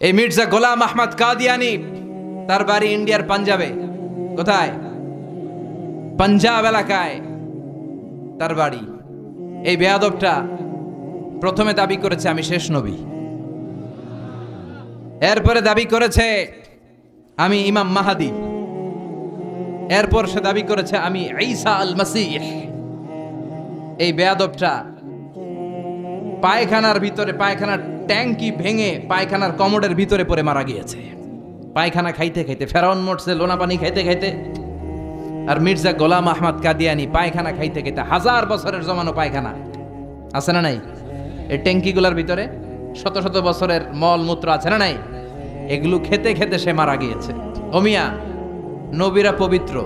এই মির্জা গোলাম আহমদ কাদিয়ানি, তার বাড়ি ইন্ডিয়ার পাঞ্জাবে। কোথায়? পাঞ্জাব এলাকায় তার বাড়ি। এই বেয়াদবটা প্রথমে দাবি করেছে আমি শেষ নবী, এরপরে দাবি করেছে আমি ইমাম মাহাদি, এরপর সে দাবি করেছে আমি ঈসা আল মাসিহ। এই বেয়াদবটা পায়খানার ভিতরে, পায়খানার ট্যাঙ্কি ভেঙে পায়খানার কমোডের ভিতরে পড়ে মারা গিয়েছে। পায়খানা খাইতে খাইতে ফেরাউন মরছে লোনা পানি খাইতে খাইতে, আর মির্জা গোলাম আহমদ কাদিয়ানি পায়খানা খাইতে খাইতে, 1000 বছরের জমানো পায়খানা আছে না নাই? এই ট্যাঙ্কিগুলোর ভিতরে শত শত বছরের মল মূত্র আছে না নাই? এগুলো খেতে খেতে সে মারা গিয়েছে। ওমিয়া, নবীরা পবিত্র,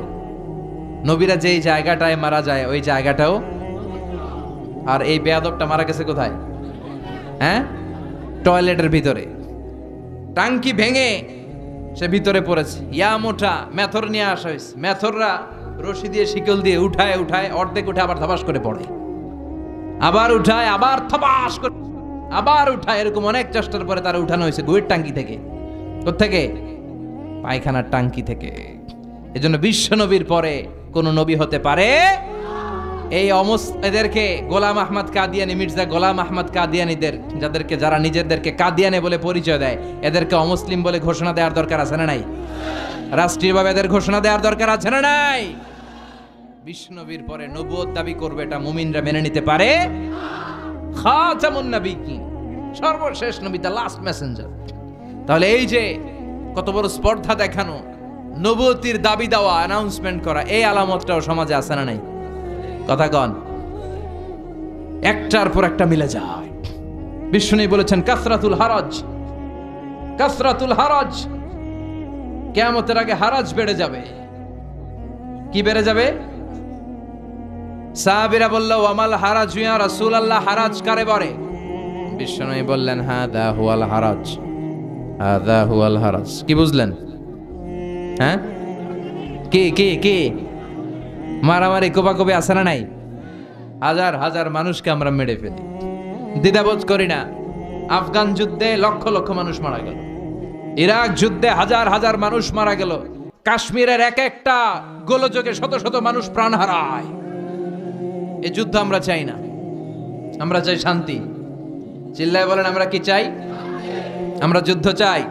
নবীরা যেই জায়গাটায় মারা যায় ওই জায়গাটাও, আর এই বেয়াদবটা মারা গেছে কোথায়? হ্যাঁ, টয়লেটের ভিতরে। টাঙ্কি ভেঙে সে ভিতরে পড়েছে। ইয়া মোটা মেথর নিয়ে আসা হয়েছে, মেথররা রশি দিয়ে শিকল দিয়ে উঠায় উঠায়, অর্ধেক উঠে আবার ধপাস করে পড়ে, আবার উঠায় আবার থপাস করে আবার উঠায়। এরকম অনেক চেষ্টার পরে তারা উঠানো হয়েছে গুয়ের টাঙ্কি থেকে। কোত্থেকে? পায়খানার টাঙ্কি থেকে। এজন্য বিশ্ব নবীর পরে কোন নবী হতে পারে এই এদেরকে গোলাম আহমদ কাদিয়ানি, মির্জা গোলাম আহমদ কাদিয়ানিদের, যাদেরকে যারা নিজেদেরকে কাদিয়ানি বলে পরিচয় দেয়, এদেরকে অমুসলিম বলে ঘোষণা দেওয়ার দরকার আছে না নাই? রাষ্ট্রীয়ভাবে এদের ঘোষণা দেওয়ার দরকার আছে না নাই? বিশ্ব নবীর পরে নবুয়ত দাবি করবে, এটা মুমিনরা মেনে নিতে পারে? খাতামুন নাবিয়্যিন, সর্বশেষ নবী, দ্য লাস্ট মেসেঞ্জার। তাহলে এই যে কত বড় স্পর্ধা দেখানো, নবুয়তির দাবি দেওয়া, অ্যানাউন্সমেন্ট করা, এই আলামতটাও সমাজে আছে না নাই? কথা কন। একটার পর একটা মিলে যায়। বিষ্ণু বলেছেন কাসরাতুল হারাজ, কাসরাতুল হারাজ, কিয়ামতের আগে হারাজ বেড়ে যাবে। কি বেড়ে যাবে? সাহাবীরা বলল ওয়ামাল হারাজ ইয়া রাসূলুল্লাহ, হারাজ কারে বলে? বিষ্ণু বললেন হাদা হুয়াল হারাজ, হাদা হুয়াল হারাজ। কি বুঝলেন? হ্যাঁ, কি কি কি মারামারি কোপাকুপি আছে না নাই? হাজার হাজার মানুষকে আমরা মেরে ফেলি, দ্বিধাবোধ করি না। আফগান যুদ্ধে লক্ষ লক্ষ মানুষ মারা গেল, ইরাক যুদ্ধে হাজার হাজার মানুষ মারা গেল, কাশ্মীরের এক একটা গোলযোগে শত শত মানুষ প্রাণ হারায়। এই যুদ্ধ আমরা চাই না, আমরা চাই শান্তি। চিল্লায় বলেন আমরা কি চাই? আমরা যুদ্ধ চাই।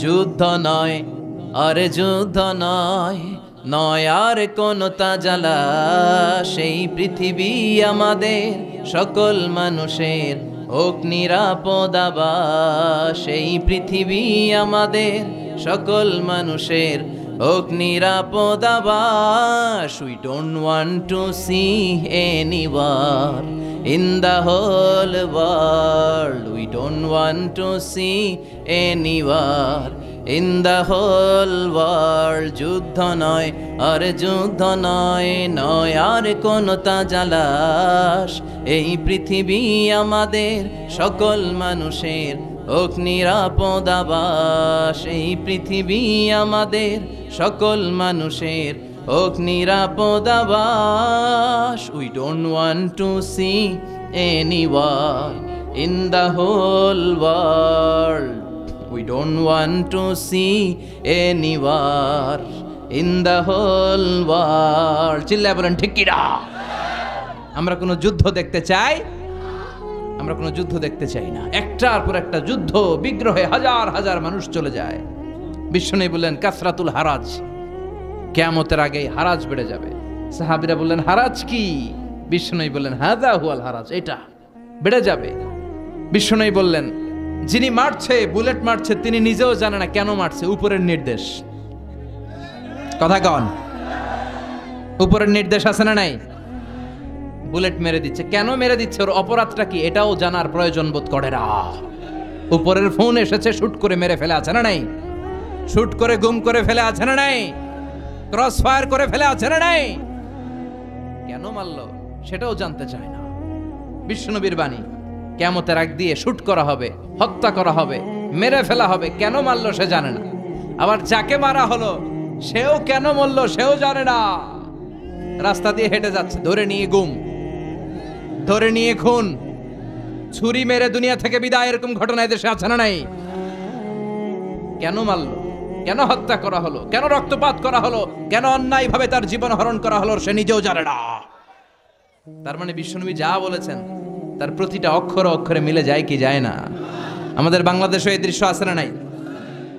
যুদ্ধ নয় আরে যুদ্ধ নয়, নয় আর কোন তাজালা, সেই পৃথিবী আমাদের সকল মানুষের হোক নিরাপদ আবাস, সেই পৃথিবী আমাদের সকল মানুষের হোক নিরাপদ আবাস। We don't want to see any war in the whole world, we don't want to see any war in the whole world. যুদ্ধ নয় আর যুদ্ধ নয়, নয় আর কোন তাজালাশ, এই পৃথিবী আমাদের সকল মানুষের হোক নিরাপদ আবাস, এই পৃথিবী আমাদের সকল মানুষের হোক নিরাপদ আবাস। We don't want to see any war in the whole world, we don't want to see any war in the whole world. চিল্লায় বলেন ঠিক কি না? আমরা কোনো যুদ্ধ দেখতে চাই? আমরা কোনো যুদ্ধ দেখতে চাই না। একটার পর একটা যুদ্ধ বিগ্রহে হাজার হাজার মানুষ চলে যায়। বিষ্ণু বললেন কাসরাতুল হারাজ, কিয়ামতের আগে হারাজ বেড়ে যাবে। সাহাবীরা বললেন হারাজ কি? বিষ্ণু বললেন হাযা হুয়াল হারাজ, এটা বেড়ে যাবে। বিষ্ণু বললেন যিনি মারছে, বুলেট মারছে, তিনি নিজেও জানে না কেন মারছে, উপরের নির্দেশ। কথা কন, উপরের নির্দেশ আছে না নাই? বুলেট মেরে দিচ্ছে, কেন মেরে দিচ্ছে, ওর অপরাধটা কি, এটাও জানার প্রয়োজন বোধ করে না। উপরের ফোন এসেছে, শুট করে মেরে ফেলে আছে না নাই? শুট করে গুম করে ফেলে আছে না নাই? ক্রস ফায়ার করে ফেলে আছে না নাই? কেন মারলো সেটাও জানতে চায় না। বিশ্বনবীর বাণী, কিয়ামতের আগ দিয়ে শুট করা হবে, হত্যা করা হবে, মেরে ফেলা হবে, কেন মারলো সে জানে না। আবার যাকে মারা হলো সেও কেন মরলো সেও জানে না। রাস্তা দিয়ে হেঁটে যাচ্ছে, ধরে নিয়ে গুম, ধরে নিয়ে খুন, ছুরি মেরে দুনিয়া থেকে বিদায়, এরকম ঘটনা দেশে আছে না নাই? কেন মারলো, কেন হত্যা করা হলো, কেন রক্তপাত করা হলো, কেন অন্যায়ভাবে তার জীবন হরণ করা হলো, সে নিজেও জানে না। তার মানে বিশ্বনবী যা বলেছেন তার প্রতিটা অক্ষরে অক্ষরে মিলে যায় কি যায় না? আমাদের বাংলাদেশে এই দৃশ্য আছে না নাই?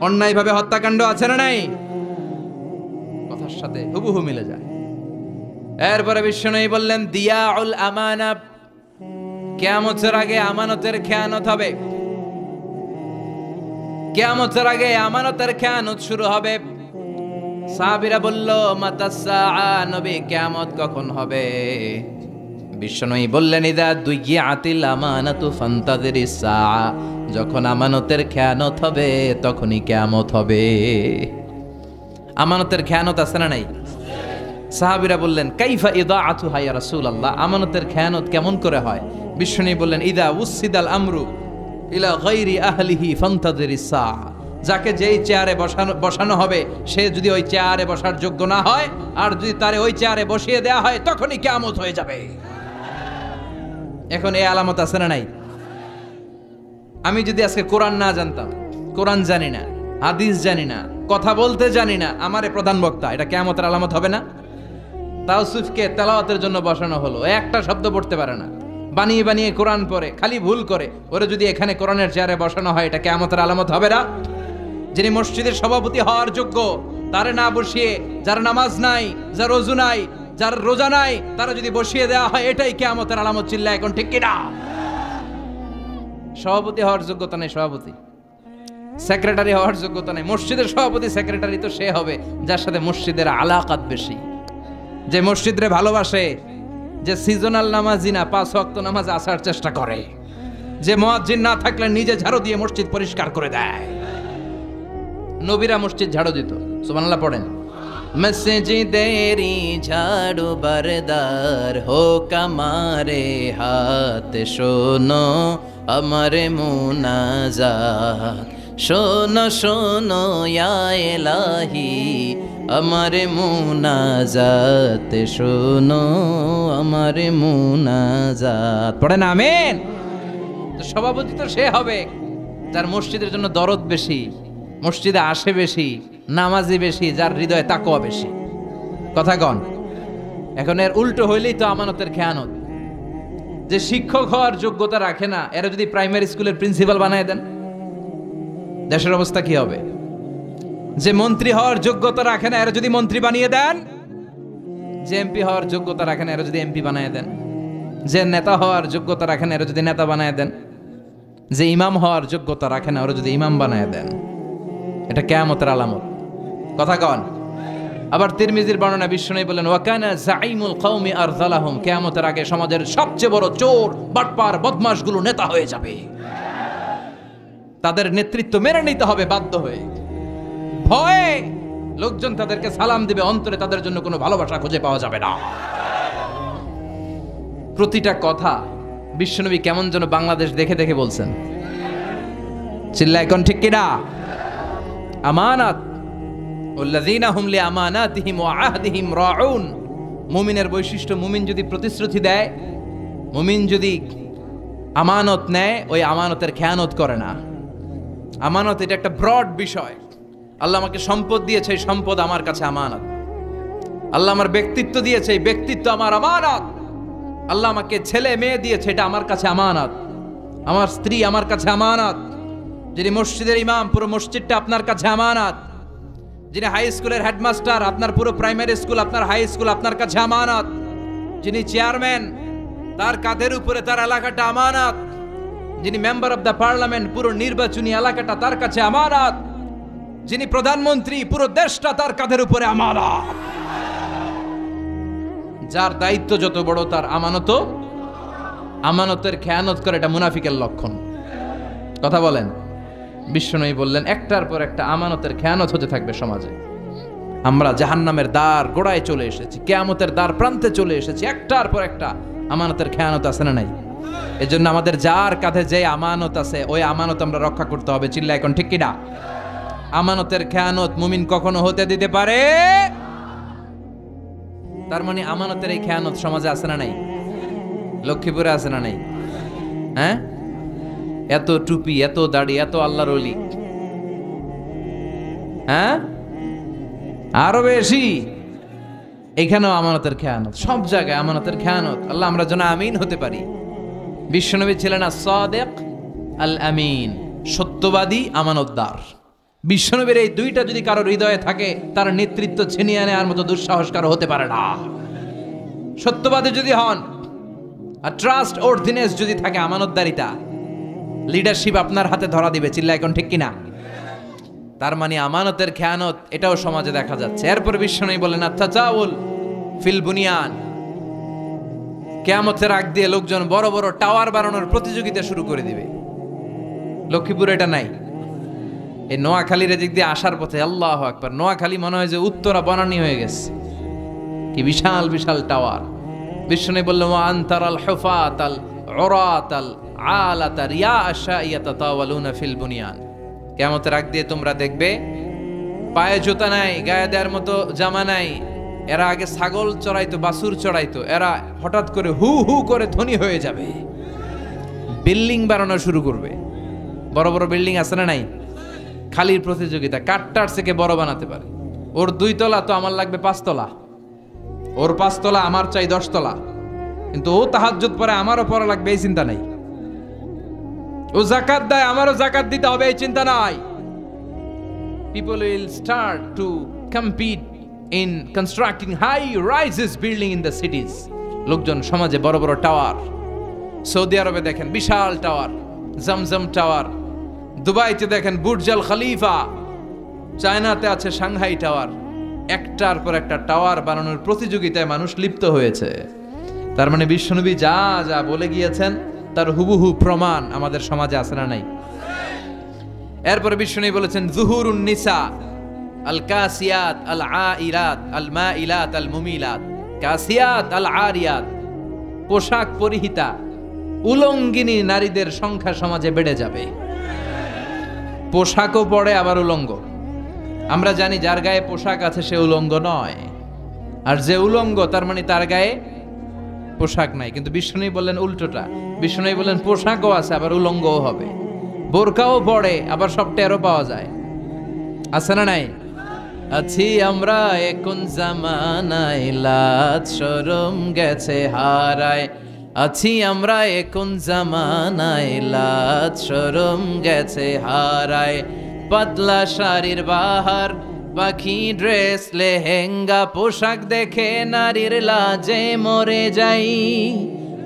অন্যায়ভাবে হত্যাকাণ্ড আছে না নাই? কথার সাথে হুবহু মিলে যায়। এরপরে বিশ্বনবী বললেন, দিয়াউল আমানা, কিয়ামতের আগে আমানতের খেয়ানত হবে। কিয়ামতের আগে আমানতের খেয়ানত শুরু হবে। সাহাবীরা বলল, মাতাসসা, নবী কিয়ামত কখন হবে? বিশ্বনবী বললেন, ইদা দুইয়াতিল আমানাতু ফান্তাযিরিস সাআ, যখন আমানতের খেয়ানত হবে তখনই কিয়ামত হবে। আমানতের খেয়ানত আছে না নাই? সাহাবীরা বললেন, কাইফা ইদাআতুহা ইয়া রাসূলুল্লাহ, আমানতের খেয়ানত কেমন করে হয়? বিশ্বনবী বললেন, ইদা উসিদাল আমরু ইলা গায়রি আহলিহি ফান্তাযিরিস সাআ, যাকে যেই চেয়ারে বসানো হবে সে যদি ওই চেয়ারে বসার যোগ্য না হয়, আর যদি তারে ওই চেয়ারে বসিয়ে দেয়া হয়, তখনই কিয়ামত হয়ে যাবে। এখন এই আলামত আছে না নাই? আমি যদি আজকে কোরআন না জানতাম, কোরআন জানি না, হাদিস জানি না, কথা বলতে জানি না, আমারে প্রধান বক্তা, এটা কিয়ামতের আলামত হবে না? তাওসিফকে তেলাওয়াতের জন্য বসানো হলো, একটা শব্দ পড়তে পারে না, বানিয়ে বানিয়ে কোরআন পড়ে, খালি ভুল করে, ওরে যদি এখানে কোরআনের চেয়ারে বসানো হয়, এটা কিয়ামতের আলামত হবে না? যিনি মসজিদের সভাপতি হওয়ার যোগ্য, তারে না বসিয়ে, যার নামাজ নাই, যার ওযু নাই, যার রোজা নাই, তারা যদি বসিয়ে দেওয়া হয়, এটাই কিয়ামতের আলামত। চিল্লা এখন ঠিক কিনা? সভাপতি হওয়ার যোগ্যতা নেই সভাপতি, সেক্রেটারি হওয়ার যোগ্যতা নেই। মসজিদের সভাপতি সেক্রেটারি তো সে হবে যার সাথে মসজিদের আলাকাত বেশি, যে মসজিদরে ভালোবাসে, যে সিজনাল নামাজি না, 5 ওয়াক্ত নামাজ আসার চেষ্টা করে, যে মুয়াজ্জিন না থাকলে নিজে ঝাড়ু দিয়ে মসজিদ পরিষ্কার করে দেয়। নবীরা মসজিদ ঝাড়ু দিত, সুবহানাল্লাহ পড়েন। মসজিদেরি ঝাড়ু বরদার হোক আমারে হাত, শোনো আমারে মুনাজাত, শোনো শোনো ইয়া ইলাহি আমারে মুনাজাত, শোনো আমারে মুনাজাত। পড়েন আমিন। তো সভাপতি তো সে হবে যার মসজিদের জন্য দরদ বেশি, মসজিদে আসে বেশি, নামাজি বেশি, যার হৃদয়ে তাকওয়া বেশি। কথা কন। এখন এর উল্টো হইলেই তো আমানতের খেয়ানত। যে শিক্ষক হওয়ার যোগ্যতা রাখে না, এরা যদি প্রাইমারি স্কুলের প্রিন্সিপাল বানায় দেন, দেশের অবস্থা কি হবে? যে মন্ত্রী হওয়ার যোগ্যতা রাখে না, এরা যদি মন্ত্রী বানিয়ে দেন, যে এমপি হওয়ার যোগ্যতা রাখে না, এরা যদি এমপি বানায় দেন, যে নেতা হওয়ার যোগ্যতা রাখে না, এরা যদি নেতা বানায় দেন, যে ইমাম হওয়ার যোগ্যতা রাখে না, ওরা যদি ইমাম বানায় দেন, এটা কিয়ামতের আলামত। কথা কন। আবার তিরমিজির বর্ণনা, বিশ্বনবী বলেন, ওয়াকানা যাইমুল কওমি আরযালাহুম, কিয়ামতের আগে সমাজের সবচেয়ে বড় চোর, বাটপার, বদমাশগুলো নেতা হয়ে যাবে। তাদের নেতৃত্ব মেনে নিতে হবে বাধ্য হয়ে। ভয়ে লোকজন তাদেরকে সালাম দিবে, অন্তরে তাদের জন্য কোনো ভালোবাসা খুঁজে পাওয়া যাবে না। প্রতিটা কথা বিশ্বনবী কেমন যেন বাংলাদেশ দেখে দেখে বলছেন। চিল্লা এখন ঠিক কিনা? আমানাত, ওয়াল্লাযীনা হুম লিআমানাতিহিম ওয়া আহদিহিম রাউন। মুমিনের বৈশিষ্ট্য, মুমিন যদি প্রতিশ্রুতি দেয়, মুমিন যদি আমানত নেয়, ওই আমানতের খেয়ানত করে না। আমানত এটা একটা ব্রড বিষয়। আল্লাহ আমাকে সম্পদ দিয়েছে, এই সম্পদ আমার কাছে আমানত। আল্লাহ আমার ব্যক্তিত্ব দিয়েছে, এই ব্যক্তিত্ব আমার আমানত। আল্লাহ আমাকে ছেলে মেয়ে দিয়েছে, এটা আমার কাছে আমানত। আমার স্ত্রী আমার কাছে আমানত। যিনি মসজিদের ইমাম, পুরো মসজিদটা আপনার কাছে আমানত। যিনি হাই স্কুলের হেডমাস্টার, আপনার পুরো প্রাইমারি স্কুল, আপনার হাই স্কুল আপনার কাছে আমানত। যিনি চেয়ারম্যান, তার কাঁধের উপরে তার এলাকাটা আমানত। যিনি মেম্বার অফ দ্য পার্লামেন্ট, পুরো নির্বাচনী এলাকাটা তার কাছে আমানত। যিনি প্রধানমন্ত্রী, পুরো দেশটা তার কাঁধের উপরে আমানত। যার দায়িত্ব যত বড়, তার আমানতের খেয়ানত করে, এটা মুনাফিকের লক্ষণ। কথা বলেন। বিশ্বনবী বললেন, একটার পর একটা আমানতের খেয়ানত হতে থাকবে সমাজে। আমরা জাহান্নামের দ্বার গোড়ায় চলে এসেছি, কিয়ামতের দ্বার প্রান্তে চলে এসেছি। একটার পর একটা আমানতের খেয়ানত আছে না নাই? এজন্য আমাদের যার কাঁধে যে আমানত আছে, ওই আমানত আমরা রক্ষা করতে হবে। চিল্লা এখন ঠিক কিনা? আমানতের খেয়ানত মুমিন কখনো হতে দিতে পারে? তার মানে আমানতের এই খেয়ানত সমাজে আছে না নাই? লক্ষ্মীপুরে আছে না নাই? হ্যাঁ, এত টুপি, এত দাড়ি, এত আল্লাহর ওলি, হ্যাঁ, আরো বেশি। এখানেও আমানতের খেয়ানত, সব জায়গায় আমানতের খেয়ানত। আল্লাহ আমরা যেন আমিন হতে পারি। বিশ্বনবী ছিলেন as-সাদিক আল-আমিন, সত্যবাদী আমানতদার। বিশ্বনবীর এই দুইটা যদি কারো হৃদয়ে থাকে, তার নেতৃত্ব ছিনিয়ে নেওয়ার মতো দুঃসাহস কারো হতে পারে না। সত্যবাদী যদি হন, আর ট্রাস্ট অর্থিনেস যদি থাকে, আমানতদারিতা, লিডারশিপ আপনার হাতে ধরা দিবে। চিল্লা এখন ঠিক কিনা? তার মানে আমানতের খেয়ানত এটাও সমাজে দেখা যাচ্ছে। এরপর বিশ্বনবী বলেন আত-তাজাউল ফিল বুনিয়ান, কিয়ামতের আগ দিয়ে লোকজন বড় বড় টাওয়ার বানানোর প্রতিযোগিতা শুরু করে দিবে। লক্ষ্মীপুরে এটা নাই। এই নোয়াখালীর দিক দিয়ে আসার পথে আল্লাহু আকবার, নোয়াখালী মনে হয় যে উত্তরা বনানী হয়ে গেছে, কি বিশাল বিশাল টাওয়ার। বিশ্বনবী বললেন ওয়া আনতারাল হুফাতাল উরাতাল আলাতা রিয়াশা ইয়াতাতাওয়ালুনা ফিল বুনিয়ান, কিয়ামতের আগ দিয়ে তোমরা দেখবে পায়ে জুতা নাই, গায়ে দেওয়ার মতো জামা নাই। এরা আগে ছাগল চড়াইতো, বাছুর চড়াইতো, এরা হঠাৎ করে হু হু করে ধনী হয়ে যাবে, বিল্ডিং বানানো শুরু করবে। বড় বড় বিল্ডিং আছে না নাই? খালির প্রতিযোগিতা, কাঠটার থেকে বড় বানাতে পারে। ওর 2 তলা তো আমার লাগবে 5 তলা, ওর 5 তলা আমার চাই 10 তলা, কিন্তু ও তাহাজ্জুদ পড়ে আমারও পড়া লাগবে এই চিন্তা নাই। ও যাকাত দেয়, আমারও যাকাত দিতে হবে এই চিন্তা নাই। People will start to compete in constructing high rises building in the cities. লোকজন সমাজে বড় বড় টাওয়ার, সৌদি আরবে দেখেন বিশাল টাওয়ার, জমজম টাওয়ার, দুবাইতে দেখেন বুর্জ আল খলিফা, চায়নাতে আছে সাংহাই টাওয়ার। একটার পর একটা টাওয়ার বানানোর প্রতিযোগিতায় মানুষ লিপ্ত হয়েছে। তার মানে বিশ্বনবী যা যা বলে গিয়েছেন তার হুবহু প্রমাণ আমাদের সমাজে আছে না নাই? এরপরে বিশ্বনবী বলেছেন যুহুরুন নিসা আল কাসিয়াত আল আইরাত আল মাইলাত আল মুমিলাত, কাসিয়াত আল আরিয়াত, পোশাক পরিহিতা উলঙ্গিনী নারীদের সংখ্যা সমাজে বেড়ে যাবে। পোশাকও পরে আবার উলঙ্গ। আমরা জানি যার গায়ে পোশাক আছে সে উলঙ্গ নয়, আর যে উলঙ্গ তার মানে তার গায়ে পোশাক নাই। কিন্তু বিষ্ণু বললেন উল্টোটা, বিষ্ণু বললেন পোশাকও আছে আবার উলঙ্গও হবে, বোরকাও পড়ে আবার সব টেরও পাওয়া যায়। আছে না নাই? আছি আমরা এখন জামানায়, লাজ শরম গেছে হারায়। আছি আমরা এখন জামানায়, লাজ শরম গেছে হারায়। পাতলা শাড়ির বাহার, পাখি ড্রেস লেহেঙ্গা, পোশাক দেখে নারীর লাজে মরে যাই।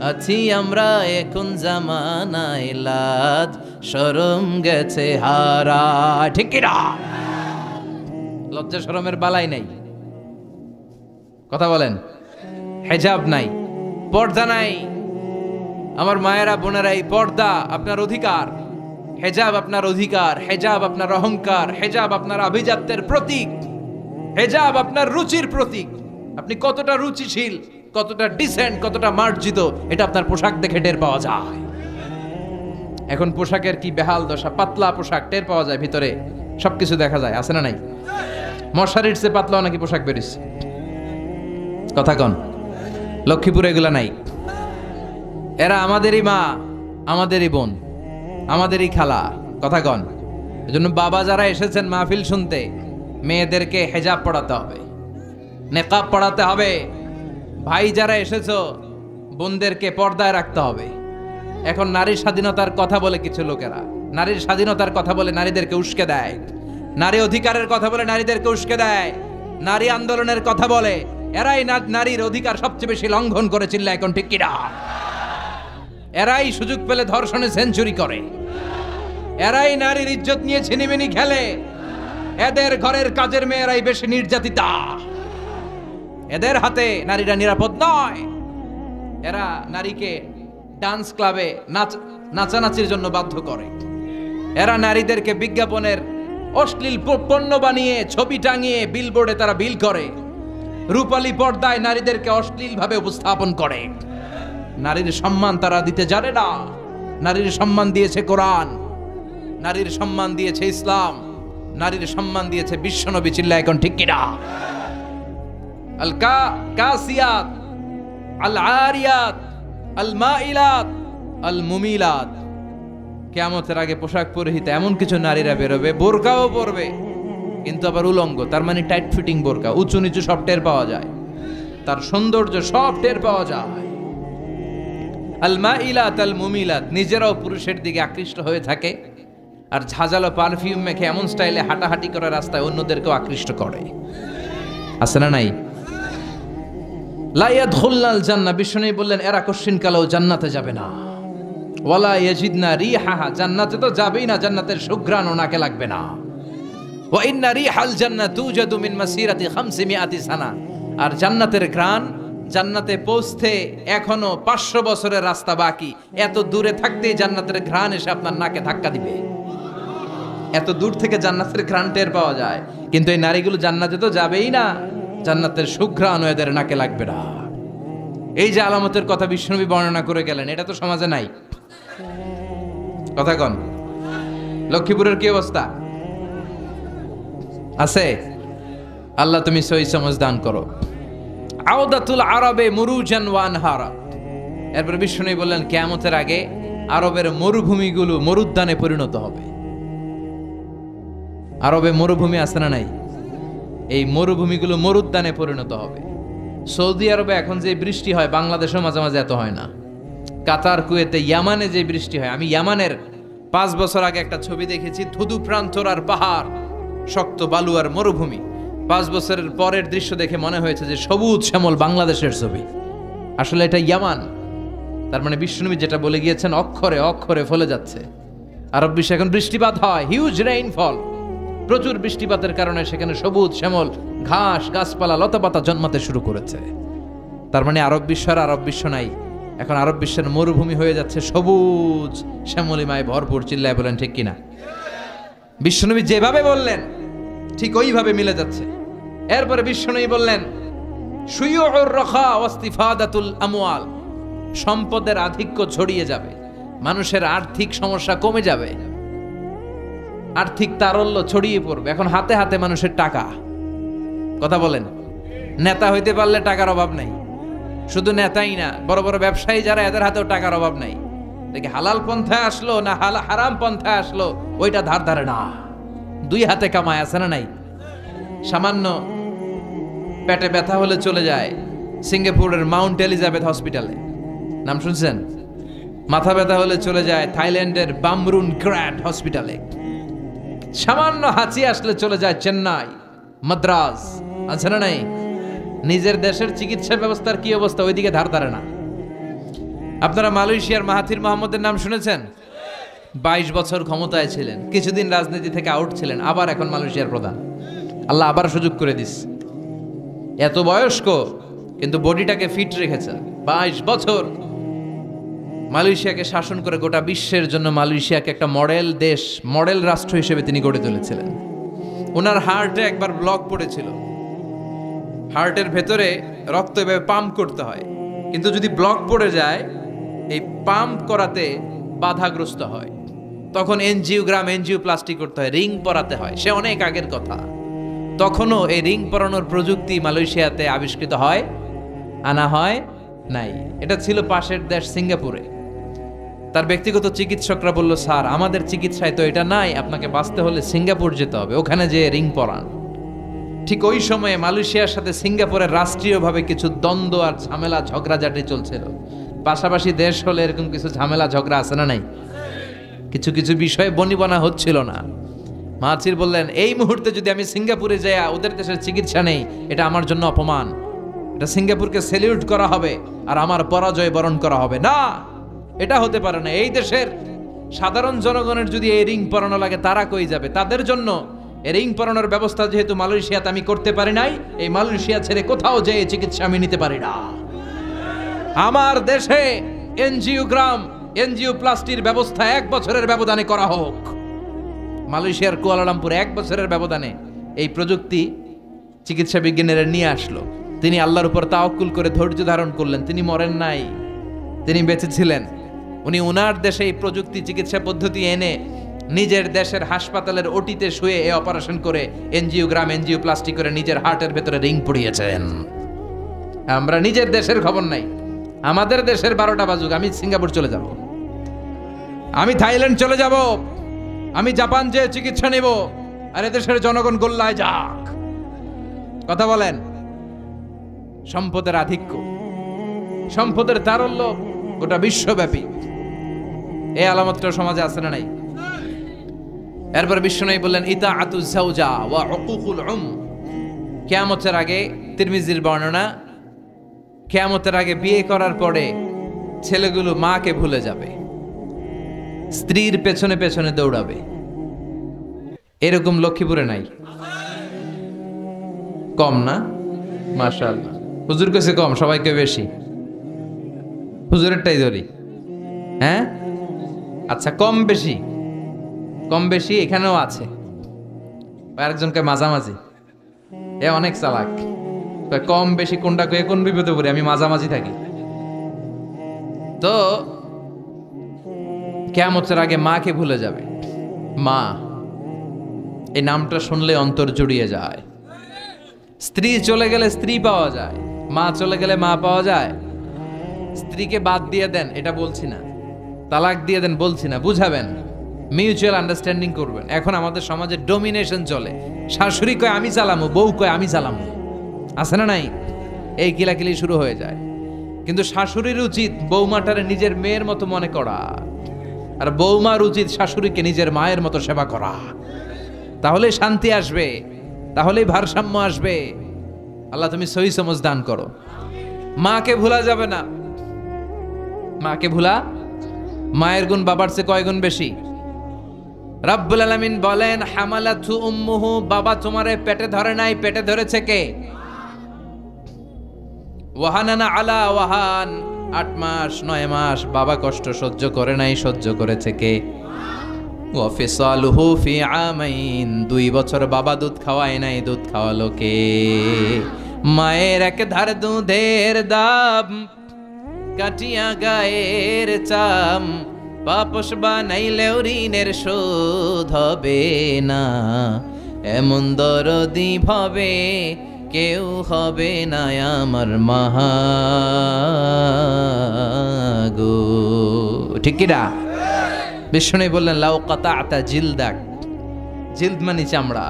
আছি আমরা এখন জামানায়, লাজ শরম গেছে হারায়। ঠিক কিনা? লজ্জা শরমের বালাই নাই, কথা বলেন। হেজাব নাই, পর্দা নাই। আমার মায়েরা বোনেরা, এই পর্দা আপনার অধিকার, হেজাব আপনার অধিকার, হেজাব আপনার অহংকার, হেজাব আপনার আভিজাত্যের প্রতীক, হেজাব আপনার রুচির প্রতীক। আপনি কতটা রুচিশীল, কতটা ডিসেন্ট, কতটা মার্জিত, এটা আপনার পোশাক দেখে টের পাওয়া যায়। এখন পোশাকের কি বেহাল দশা, পাতলা পোশাক টের পাওয়া যায়, ভিতরে সবকিছু দেখা যায়। আছে না নাই? মশারির চেয়ে পাতলাও নাকি পোশাক বেরিয়েছে, কথা কন। লক্ষ্মীপুরে এগুলা নাই। এরা আমাদেরই মা, আমাদেরই বোন, আমাদেরই খালা, কথা কন। এজন্য বাবা যারা এসেছেন মাহফিল শুনতে, মেয়েদেরকে হেজাব পড়াতে হবে, নেকাব পড়াতে হবে। ভাই যারা এসেছো, বোনদেরকে পর্দায় রাখতে হবে। এখন নারীর স্বাধীনতার কথা বলে কিছু লোকেরা, নারীর স্বাধীনতার কথা বলে নারীদেরকে উস্কে দেয়, নারী অধিকারের কথা বলে নারীদেরকে উস্কে দেয়, নারী আন্দোলনের কথা বলে। এরাই নারীর অধিকার সবচেয়ে বেশি লঙ্ঘন করে। চিল্লা এখন ঠিক কিনা? এরাই সুযোগ পেলে ধর্ষণে সেঞ্চুরি করে, এরাই নারীর ইজ্জত নিয়ে ছিনিমিনি খেলে। এদের ঘরের কাজের মেয়েরাই বেশি নির্যাতিতা, এদের হাতে নারীরা নিরাপদ নয়। এরা নারীকে ডান্স ক্লাবে নাচানাচির জন্য বাধ্য করে। এরা নারীদেরকে বিজ্ঞাপনের অশ্লীল পণ্য বানিয়ে ছবি টাঙিয়ে বিলবোর্ডে তারা বিল করে। রূপালী পর্দায় নারীদেরকে অশ্লীল ভাবে উপস্থাপন করে। নারীর সম্মান তারা দিতে জানে না। নারীর সম্মান দিয়েছে কোরআন, নারীর সম্মান দিয়েছে ইসলাম, নারীর সম্মান দিয়েছে বিশ্বনবী। চিল্লা এখন ঠিক কিনা? আল কাসিয়াত আল আরিয়াত আল মাইলাত আল মুমিলাত, কিয়ামতের আগে পোশাক পরিহিত এমন কিছু নারীরা বেরোবে, বোরকাও পরবে, কিন্তু আবার উলঙ্গ, তার মানে টাইট ফিটিং বোরকা, উঁচু নিচু সব টের পাওয়া যায়, তার সৌন্দর্য সব টের পাওয়া যায়। আল মাইলাত আল মুমিলাত, নিজেরাও পুরুষের দিকে আকৃষ্ট হয়ে থাকে, আর ঝাঁঝালো পারফিউম মেখে এমন স্টাইলে হাঁটাহাঁটি করে রাস্তায় অন্যদেরকেও আকৃষ্ট করে। আছে না নাই? লা ইয়াদখুলনাল জান্নাহ, বিষ্ণু বললেন এরা কোশ্চিন কালেও জান্নাতে যাবে না। ওয়ালা ইয়াজিদনা রিহাহা, জান্নাতে তো যাবেই না, জান্নাতের সুঘ্রাণও নাকে লাগবে না। ওয়া ইন্না রিহাল জান্নাত তুজাদু মিন মাসিরাতি 500 সানা, আর জান্নাতের ঘ্রাণ, জান্নাতে পৌঁছতে এখনো 500 বছরের রাস্তা বাকি। এত দূরে থাকতেই জান্নাতের ঘ্রাণ এসে আপনার নাকে ধাক্কা দিবে, এত দূর থেকে জান্নাতের ঘ্রাণ টের পাওয়া যায়। কিন্তু এই নারীগুলো জান্নাতে তো যাবেই না, জান্নাতের সুঘ্রাণ এদের নাকে লাগবে না। এই যে আলামতের কথা বিষ্ণুনবী বর্ণনা করে গেলেন, এটা তো সমাজে নাই। কথা কন, লক্ষ্মীপুরের কি অবস্থা? আছে? আল্লাহ তুমি সহি সমঝ দান করো। আওদাতুল আরবে মুরুজান ওয়া আনহারা, এরপর বিষ্ণুনবী বললেন কিয়ামতের আগে আরবের মরুভূমিগুলো মরুদ্যানে পরিণত হবে। আরবে মরুভূমি আছে না নাই? এই মরুভূমিগুলো মরুদ্যানে পরিণত হবে। সৌদি আরবে এখন যে বৃষ্টি হয়, বাংলাদেশেও মাঝে মাঝে এত হয় না। কাতার, কুয়েতে, ইয়ামানে যে বৃষ্টি হয়, আমি ইয়ামানের 5 বছর আগে একটা ছবি দেখেছি, ধুধু প্রান্তর আর পাহাড়, শক্ত বালু আর মরুভূমি। 5 বছরের পরের দৃশ্য দেখে মনে হয়েছে যে সবুজ শ্যামল বাংলাদেশের ছবি। আসলে এটা ইয়ামান। তার মানে বিষ্ণুনবী যেটা বলে গিয়েছেন অক্ষরে অক্ষরে ফলে যাচ্ছে। আরব বিশ্বে এখন বৃষ্টিপাত হয়, হিউজ রেইনফল, প্রচুর বৃষ্টিপাতের কারণে সেখানে সবুজ শ্যামল ঘাস, গাছপালা, লতাপাতা জন্মাতে শুরু করেছে। তার মানে আরব বিশ্ব আর আরব বিশ্ব নাই, এখন আরব বিশ্বের মরুভূমি হয়ে যাচ্ছে সবুজ শ্যামলিমায় ভরপুর। চিল্লায় বলেন ঠিক কিনা? বিশ্বনবী যেভাবে বললেন ঠিক ওইভাবে মিলে যাচ্ছে। এরপরে বিশ্বনবী বললেন শুয়ুউর রাখা ওয়াস্তিফাদাতুল আমওয়াল, সম্পদের আধিক্য ছড়িয়ে যাবে, মানুষের আর্থিক সমস্যা কমে যাবে, আর্থিক তারল্য ছড়িয়ে পড়বে। এখন হাতে হাতে মানুষের টাকা। কথা বলেন, নেতা হইতে পারলে টাকার অভাব নাই। শুধু নেতাই না, বড় বড় ব্যবসায়ী যারা, এদের হাতেও টাকার অভাব নাই। দেখি হালাল পন্থায় আসলো না হারাম পন্থায় আসলো, ওইটা ধার ধারে না, 2 হাতে কামায়। আছে না নাই? সামান্য পেটে ব্যথা হলে চলে যায় সিঙ্গাপুরের মাউন্ট এলিজাবেথ হসপিটালে, নাম শুনছেন? মাথা ব্যথা হলে চলে যায় থাইল্যান্ডের বামরুন গ্র্যান্ড হসপিটালে, সামান্য হাঁচি আসলে চলে যায় চেন্নাই, মাদ্রাজ। আছে না নাই? নিজের দেশের চিকিৎসা ব্যবস্থার কি অবস্থা, ওইদিকে ধার ধারে না। আপনারা মালয়েশিয়ার মাহাথির মোহাম্মদের নাম শুনেছেন? 22 বছর ক্ষমতায় ছিলেন, কিছুদিন রাজনীতি থেকে আউট ছিলেন, আবার এখন মালয়েশিয়ার প্রধান। আল্লাহ আবার সুযোগ করে দিস। এত বয়স্ক কিন্তু বডিটাকে ফিট রেখেছেন। 22 বছর মালয়েশিয়াকে শাসন করে গোটা বিশ্বের জন্য মালয়েশিয়াকে একটা মডেল দেশ, মডেল রাষ্ট্র হিসেবে তিনি গড়ে তুলেছিলেন। ওনার হার্টে একবার ব্লক পড়েছিল, হার্টের ভেতরে রক্ত এভাবে পাম্প করতে হয়, কিন্তু যদি ব্লক পড়ে যায় এই পাম্প করাতে বাধাগ্রস্ত হয়, তখন এনজিওপ্লাস্টি করতে হয়, রিং পরাতে হয়। সে অনেক আগের কথা, তখনও এই রিং পরানোর প্রযুক্তি মালয়েশিয়াতে আবিষ্কৃত হয়, আনা হয় নাই। এটা ছিল পাশের দেশ সিঙ্গাপুরে। তার ব্যক্তিগত চিকিৎসকরা বলল, স্যার আমাদের চিকিৎসায় তো এটা নাই, আপনাকে বাঁচতে হলে সিঙ্গাপুর যেতে হবে, ওখানে যে রিং পরান। ঠিক ওই সময়ে মালয়েশিয়ার সাথে সিঙ্গাপুরের রাষ্ট্রীয়ভাবে কিছু দ্বন্দ্ব আর ঝামেলা ঝগড়াঝাটি চলছিল। পাশাপাশি দেশ হলে এরকম কিছু ঝামেলা ঝগড়া আছে না নাই? কিছু কিছু বিষয়ে বনিবনা হচ্ছিল না। মাহাথির বললেন, এই মুহূর্তে যদি আমি সিঙ্গাপুরে যাই ওদের দেশের চিকিৎসা নেই, এটা আমার জন্য অপমান, এটা সিঙ্গাপুরকে স্যালিউট করা হবে আর আমার পরাজয় বরণ করা হবে না। এটা হতে পারে না। এই দেশের সাধারণ জনগণের যদি এই রিং পরানো লাগে, তারা কই যাবে? তাদের জন্য এই রিং পরানোর ব্যবস্থা যেহেতু মালয়েশিয়াতে আমি করতে পারি নাই, এই মালয়েশিয়া ছেড়ে কোথাও যেয়ে চিকিৎসা আমি নিতে পারি না। আমার দেশে এনজিওপ্লাস্টির ব্যবস্থা 1 বছরের ব্যবধানে করা হোক। মালয়েশিয়ার কুয়ালালামপুর 1 বছরের ব্যবধানে এই প্রযুক্তি চিকিৎসা বিজ্ঞানীরা নিয়ে আসলো। তিনি আল্লাহর উপর তাওয়াক্কুল করে ধৈর্য ধারণ করলেন। তিনি মরেন নাই, তিনি বেঁচে ছিলেন। উনি ওনার দেশে এই প্রযুক্তি চিকিৎসা পদ্ধতি এনে নিজের দেশের হাসপাতালের ওটিতে শুয়ে এই অপারেশন করে এনজিওপ্লাস্টি করে নিজের হার্টের ভেতরে রিং পড়িয়েছেন। আমরা নিজের দেশের খবর নাই, আমাদের দেশের 12টা বাজুক, আমি সিঙ্গাপুর চলে যাব, আমি থাইল্যান্ড চলে যাব, আমি জাপান যেয়ে চিকিৎসা নেব, আর এদেশের জনগণ গোল্লায় যাক। কথা বলেন। সম্পদের আধিক্য, সম্পদের তারল্য গোটা বিশ্বব্যাপী, এই আলামতটা সমাজে আছে না নাই? এরপর বিশ্বনবী বললেন ইতাআতুজ যাওজা ওয়া উকুকুল উম। কিয়ামতের আগে, তিরমিজির বর্ণনা, কিয়ামতের আগে বিয়ে করার পরে ছেলেগুলো মাকে ভুলে যাবে, স্ত্রীর পেছনে পেছনে দৌড়াবে। এরকম লক্ষ্মীপুরে নাই? কম না? মাশাআল্লাহ। হুজুর কাছে কম, সবাইকে বেশি। হুজুরেরটাই ধরি। হ্যাঁ আচ্ছা, কম বেশি, কম বেশি এখানেও আছে। আরেকজনকে মাঝামাঝি, এ অনেক চালাক। কম বেশি কোনটা কয়ে কোন বিপদে পড়ি, আমি মাঝামাঝি থাকি। তো কিয়ামতের আগে মাকে ভুলে যাবে। মা, এই নামটা শুনলে অন্তর জুড়িয়ে যায়। স্ত্রী চলে গেলে স্ত্রী পাওয়া যায়, মা চলে গেলে মা পাওয়া যায়। স্ত্রীকে বাদ দিয়ে দেন এটা বলছি না, তালাক দিয়ে দেন বলছি না, বুঝাবেন, মিউচুয়াল আন্ডারস্ট্যান্ডিং করবেন। এখন আমাদের সমাজে ডমিনেশন চলে, শাশুড়ি কয় আমি চালামু, বউ কয় আমি চালামু, আছে না নাই? এই কিলাকিলি শুরু হয়ে যায়। কিন্তু শাশুড়ির উচিত বৌমাটারে নিজের মেয়ের মতো মনে করা, আর বৌমার উচিত শাশুড়িকে নিজের মায়ের মতো সেবা করা। তাহলে শান্তি আসবে, তাহলেই ভারসাম্য আসবে। আল্লাহ তুমি সহি সমঝ দান করো। মাকে ভুলা যাবে না। মাকে ভুলা, মায়ের গুণ বাবার চেয়ে কয় গুণ বেশি? রব্বুল আলামিন বলেন হামালাতু উম্মুহু, বাবা তোমারে পেটে ধরে নাই, পেটে ধরেছে কে? ওয়াহানানা আলা ওয়াহান, 8 মাস 9 মাস বাবা কষ্ট সহ্য করে নাই, সহ্য করেছে কে? ওয়া ফিসালুহু ফি আমাইন, 2 বছর বাবা দুধ খাওয়ায় নাই, দুধ খাওয়ালো কে? মায়ের এক ধার দুধের দাম, কাটিয়া গায়ের চাম, পাপস বানাইলেও ঋণের শোধ হবে না, এমন দরদি ভাবে কেউ হবে না আমার মাহা গো। ঠিক কি না? বিষ্ণু বললেন লাউ কাতাআতা জিলদাক, জিলদ মানে চামড়া।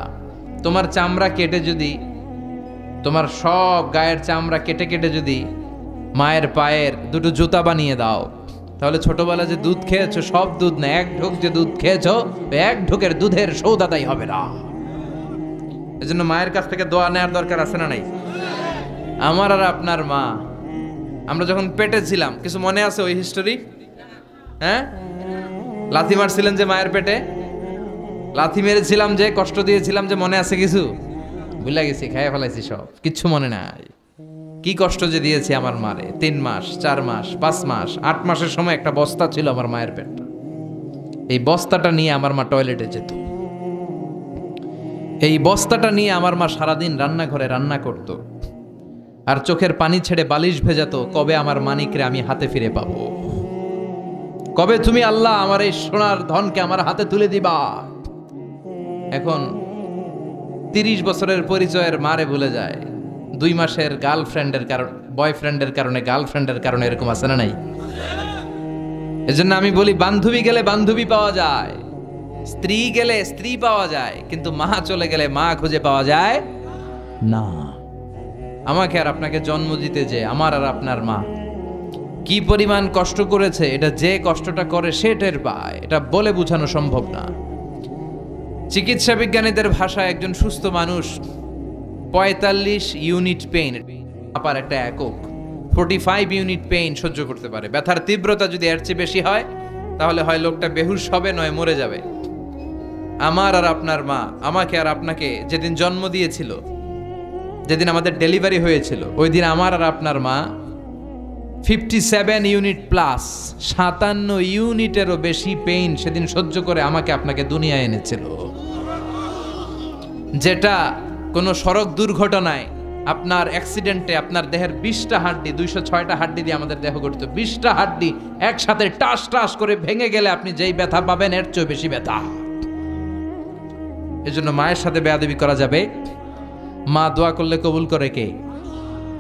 তোমার চামড়া কেটে যদি, তোমার সব গায়ের চামড়া কেটে কেটে যদি মায়ের পায়ের 2টো জুতা বানিয়ে দাও, তাহলে ছোটবেলা যে দুধ খেয়েছো সব দুধ না, 1 ঢোক যে দুধ খেয়েছো 1 ঢোকের দুধের সৌদ আদায় হবে না। এজন্য মায়ের কাছ থেকে দোয়া নেওয়ার দরকার আছে না নাই? আমার আর আপনার মা, আমরা যখন পেটে ছিলাম, কিছু মনে আছে ওই হিস্টোরি? হ্যাঁ, লাথি মারছিলেন যে মায়ের পেটে, লাথি মেরেছিলাম যে, কষ্ট দিয়েছিলাম যে, মনে আছে কিছু? ভুলে গেছি, খাইয়ে ফেলাইছি সব, কিচ্ছু মনে নাই। কি কষ্ট যে দিয়েছি আমার মারে। 3 মাস 4 মাস 5 মাস 8 মাসের সময় একটা বস্তা ছিল আমার মায়ের পেটটা। এই বস্তাটা নিয়ে আমার মা টয়লেটে যেত, এই বস্তাটা নিয়ে আমার মা সারাদিন রান্নাঘরে রান্না করত, আর চোখের পানি ছেড়ে বালিশ ভেজাতো, কবে আমার মানিকরে আমি হাতে ফিরে পাবো, কবে তুমি আল্লাহ আমার এই সোনার ধনকে আমার হাতে তুলে দিবা। এখন 30 বছরের পরিচয়ের মারে ভুলে যায়, 2 মাসের গার্লফ্রেন্ডের কারণে, বয়ফ্রেন্ডের কারণে, গার্লফ্রেন্ডের কারণে, এরকম আছে না নাই? এজন্য আমি বলি বান্ধবী গেলে বান্ধবী পাওয়া যায়, স্ত্রী গেলে স্ত্রী পাওয়া যায়, কিন্তু মা চলে গেলে মা খুঁজে পাওয়া যায় না। আমাকে আর আপনাকে জন্ম দিতে যে আমার আর আপনার মা কি পরিমাণ কষ্ট করেছে, এটা যে কষ্টটা করে সে টের পায়, এটা বলে বোঝানো সম্ভব না। চিকিৎসা বিজ্ঞানীদের ভাষায় একজন সুস্থ মানুষ 45 ইউনিট পেইন, আপার একটা একক 45 ইউনিট পেইন সহ্য করতে পারে। ব্যথার তীব্রতা যদি এর চেয়ে বেশি হয়, তাহলে হয় লোকটা বেহুশ হবে, নয় মরে যাবে। আমার আর আপনার মা আমাকে আর আপনাকে যেদিন জন্ম দিয়েছিল, যেদিন আমাদের ডেলিভারি হয়েছিল, ওই দিন আমার আর আপনার মা 57 ইউনিট প্লাস, 57 ইউনিটেরও বেশি পেইন সেদিন সহ্য করে আমাকে আপনাকে দুনিয়ায় এনেছিল। যেটা কোনো সড়ক দুর্ঘটনায়, আপনার অ্যাক্সিডেন্টে আপনার দেহের 20টা হাড্ডি, 206টা হাড্ডি দিয়ে আমাদের দেহ গঠিত, 20টা হাড্ডি একসাথে টাস টাস করে ভেঙে গেলে আপনি যেই ব্যথা পাবেন এর চেয়ে বেশি ব্যথা। এজন্য মায়ের সাথে বেয়াদবি করা যাবে? মা দোয়া করলে কবুল করে কে?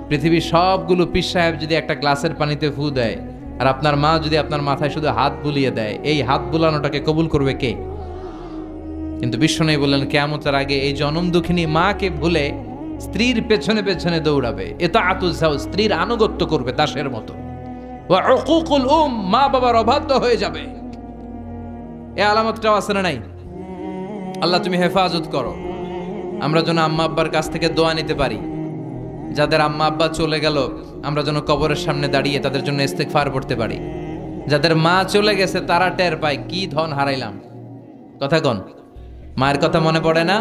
পৃথিবীর সবগুলো পীর সাহেব যদি একটা গ্লাসের পানিতে ফু দেয়, আর আপনার মা যদি আপনার মাথায় শুধু হাত বুলিয়ে দেয়, এই হাত বুলানোটাকে কবুল করবে কে? কিন্তু বিশ্বনবী বললেন কিয়ামতের আগে এই জনম দুঃখিনী মাকে ভুলে স্ত্রীর পেছনে পেছনে দৌড়াবে, ইতাআতুজ যাওজ, স্ত্রীর আনুগত্য করবে দাসের মতো, ওয়া উকুকুল মা বাবার অবাধ্য হয়ে যাবে। এই আলামতটাও আছে না নাই? আল্লাহ তুমি হেফাজত করো, আমরা যেন আম্মা আব্বার কাছ থেকে দোয়া নিতে পারি। যাদের আম্মা আব্বা চলে গেল আমরা যেন কবরের সামনে দাঁড়িয়ে তাদের জন্য ইস্তেগফার পড়তে পারি। যাদের মা চলে গেছে তারা টের পায় কি ধন হারাইলাম। কথা কোন? মায়ের কথা মনে পড়ে না?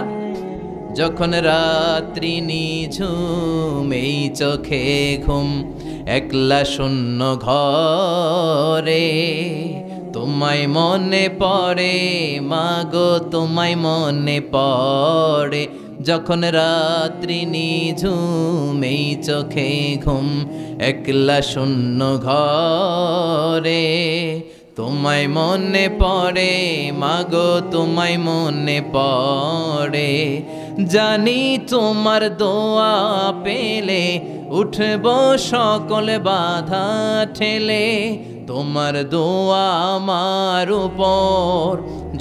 যখন রাত্রি নিঝুম এই চোখে ঘুম, একলা শূন্য ঘরে, তোমায় মনে পড়ে মাগো, তোমায় মনে পড়ে। যখন রাত্রি নিঝুম এই চোখে ঘুম, একলা শূন্য ঘরে, তোমায় মনে পড়ে মাগো, তোমায় মনে পড়ে। জানি তোমার দোয়া পেলে উঠব সকল বাধা ঠেলে, তোমার দোয়া আমার উপর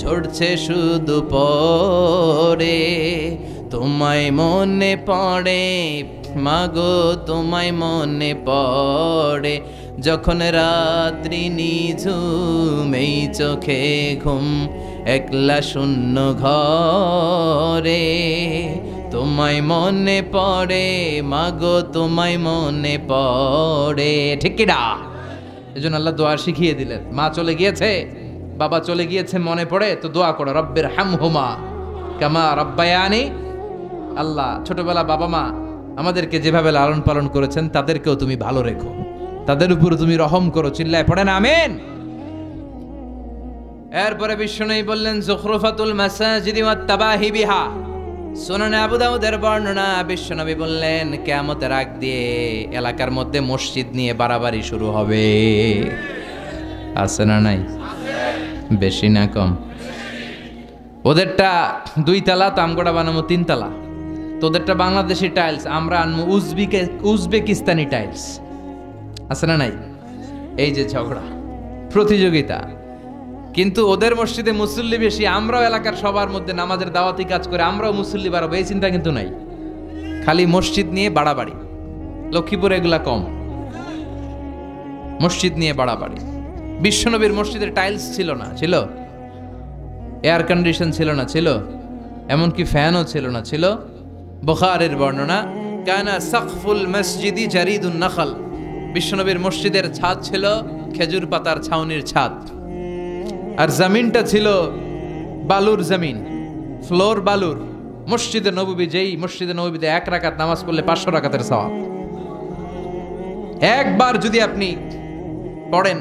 ঝরছে শুধু পড়ে। তোমায় মনে পড়ে মাগো, তোমায় মনে পড়ে। যখন রাত্রি নিঝুম এই চোখে ঘুম, একলা শূন্য ঘরে, তোমায় মনে পড়ে মাগো, তোমায় মনে পড়ে। ঠিক কি না? এজন্য আল্লাহ দোয়া শিখিয়ে দিলেন। মা চলে গিয়েছে, বাবা চলে গিয়েছে, মনে পড়ে তো দোয়া করো, রব্বির হামহুমা কামা রাব্বায়ানি। আল্লাহ ছোটবেলা বাবা মা আমাদেরকে যেভাবে লালন পালন করেছেন তাদেরকেও তুমি ভালো রেখো, তাদের উপর তুমি রহম করো। চিল্লায় পড়েন আমিন। এরপরে বিশ্বনবী বললেন যুখরুফাতুল মাসাজিদি ওয়াত তাবাহি বিহা। সুনানে আবু দাউদের বর্ণনা, বিশ্বনবী বললেন কিয়ামতের আগ দিয়ে এলাকার মধ্যে মসজিদ নিয়ে বাড়াবাড়ি শুরু হবে। আছে না নাই? বেশি না কম? ওদেরটা 2 তালা, তামগোড়া বানাবো 3 তালা। তোদেরটা বাংলাদেশি টাইলস, আমরা আনবো উজবেকিস্তানি টাইলস। আছে না নাই? এই যে ঝগড়া, প্রতিযোগিতা। কিন্তু ওদের মসজিদে মুসল্লি বেশি, আমরাও এলাকার সবার মধ্যে নামাজের দাওয়াতি কাজ করে আমরাও মুসল্লি বাড়াবো, এই চিন্তা কিন্তু নাই। খালি মসজিদ নিয়ে বাড়াবাড়ি। লক্ষ্মীপুরে এগুলা কম, মসজিদ নিয়ে বাড়াবাড়ি। বিশ্বনবীর মসজিদের টাইলস ছিল না, ছিল এয়ার কন্ডিশন ছিল না, ছিল এমনকি ফ্যানও ছিল না, ছিল বুখারীর বর্ণনা, কানা সাকফুল মসজিদি জারিদুন নাখল। বিশ্বনবীর মসজিদের ছাদ ছিল খেজুর পাতার ছাউনির ছাদ, আর জমিনটা ছিল বালুর জমিন, ফ্লোর বালুর। মসজিদে নববী, যেই মসজিদে নববীতে 1 রাকাত নামাজ পড়লে 500 রাকাতের সওয়াব। একবার যদি আপনি পড়েন,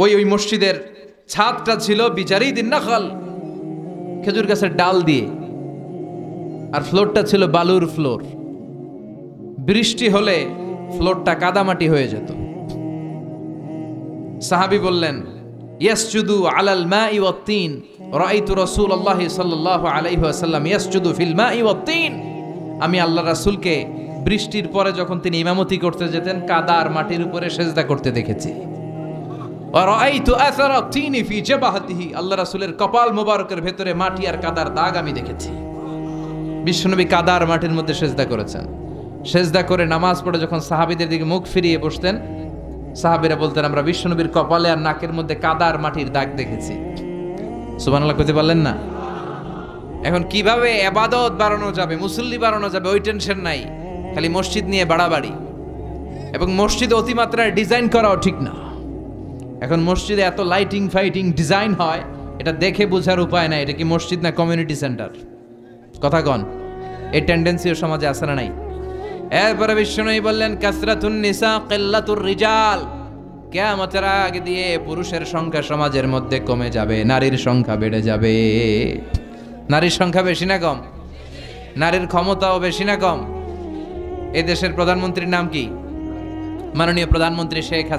ওই মসজিদের ছাদটা ছিল বিজারিদিন নাখল, খেজুর গাছের ডাল দিয়ে, আর ফ্লোরটা ছিল বালুর ফ্লোর। বৃষ্টি হলে ফ্লোরটা কাদামাটি হয়ে যেত। সাহাবী বললেন ইয়াসজুদু আলাল মাই ওয়াত তিন, রাআইতু রাসূলুল্লাহ সাল্লাল্লাহু আলাইহি ওয়াসাল্লাম ইয়াসজুদু ফিল মাই ওয়াত তিন। আমি আল্লাহ রাসূলকে বৃষ্টির পরে যখন তিনি ইমামতি করতে যেতেন কাদা আর মাটির উপরে সেজদা করতে দেখেছি। ওয়া রাআইতু আসারা তিনি ফি জাবাহাতিহি, আল্লাহ রাসূলের কপাল মোবারকের ভেতরে মাটি আর কাদার দাগ আমি দেখেছি। বিশ্বনবী কাদা আর মাটির মধ্যে সেজদা করেছেন। সেজদা করে নামাজ পড়ে যখন সাহাবীদের দিকে মুখ ফিরিয়ে বসতেন, সাহাবীরা বলতেন আমরা বিশ্বনবীর কপালে আর নাকের মধ্যে কাদা আর মাটির দাগ দেখেছি। সুবহানাল্লাহ কইতে পারলেন না? এখন কিভাবে ইবাদত বাড়ানো যাবে, মুসল্লি বাড়ানো যাবে, ওই টেনশন নাই, খালি মসজিদ নিয়ে বাড়াবাড়ি। এবং মসজিদ অতিমাত্রায় ডিজাইন করাও ঠিক না। এখন মসজিদে এত লাইটিং ফাইটিং ডিজাইন হয়, এটা দেখে বোঝার উপায় নাই এটা কি মসজিদ না কমিউনিটি সেন্টার। কথা কন, এই টেন্ডেন্সিও সমাজে আছে না নাই? এরপরে বিশ্বনবী বললেন কাসরাতুন নিসা কিল্লাতুর রিজাল। কিয়ামতের আগে দিয়ে পুরুষের সংখ্যা সমাজের মধ্যে কমে যাবে, নারীর সংখ্যা বেড়ে যাবে। নারীর সংখ্যা বেশি না কম? নারীর ক্ষমতাও বেশি না কম? এই দেশের প্রধানমন্ত্রীর নাম কি? মাননীয় প্রধানমন্ত্রী শেখ হাসিনা।